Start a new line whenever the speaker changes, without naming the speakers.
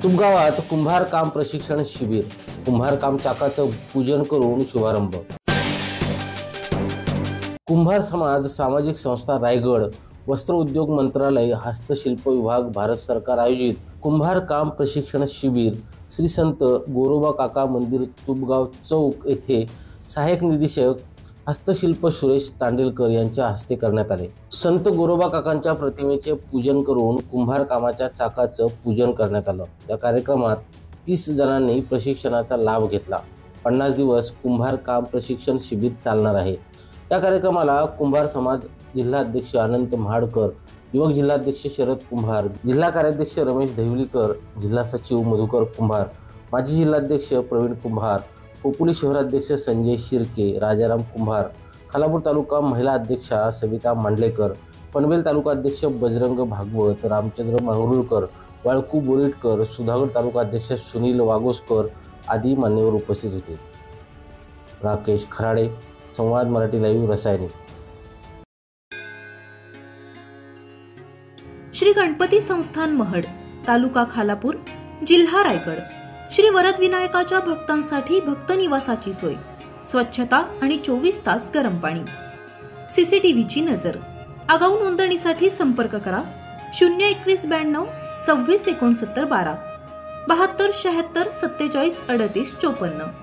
तुमगावात कुंभार काम प्रशिक्षण शिबिर, कुंभार काम चाकाचं पूजन करून शुभारंभ। कुंभार समाज सामाजिक संस्था रायगड, वस्त्र उद्योग मंत्रालय, हस्तशिल्प विभाग, भारत सरकार आयोजित कुंभार काम प्रशिक्षण शिबिर श्री संत गोरोबा काका मंदिर तुमगाव चौक येथे सहाय्यक निदेशक हस्तशिल्प सुरेश तांडेलकर यांच्या हस्ते करण्यात आले। संत गोरोबा काकांच्या प्रतिमेचे पूजन करून कुंभार कामाच्या चाकाचं पूजन करण्यात आलं। या कार्यक्रमात 30 जणांनी प्रशिक्षणाचा लाभ घेतला। 50 दिवस कुंभार काम प्रशिक्षण शिबिर चालणार आहे। या कार्यक्रमाला कुंभार समाज जिल्हाध्यक्ष अनंत महाडकर, युवक जिल्हाध्यक्ष शरद कुंभार, जिल्हा कार्याध्यक्ष रमेश दहिवलीकर, जिल्हा सचिव मधुकर कुंभार, माजी जिल्हाध्यक्ष प्रवीण कुंभार, खोपोली शहराध्यक्ष संजय शिर्के, राजाराम कुंभार, खालापूर तालुका महिला अध्यक्षा सविता मांडलेकर, पनवेल तालुका अध्यक्ष बजरंग भागवत, रामचंद्र माहुरुलकर, वाळकू बोरीटकर, सुधागड तालुका अध्यक्ष सुनील वागोसकर आदी मान्यवर उपस्थित होते। राकेश खराडे, संवाद मराठी लाईव्ह, रसायनी।
श्री गणपती संस्थान महड, तालुका खालापूर, जिल्हा रायगड। श्री वरद विनायकाच्या भक्तांसाठी भक्त निवासाची सोय, स्वच्छता आणि 24 तास गरम पाणी, सीसीटीव्हीची नजर। आगाऊ नोंदणीसाठी संपर्क करा 021 92 26 69 12 72 76 47 38 54।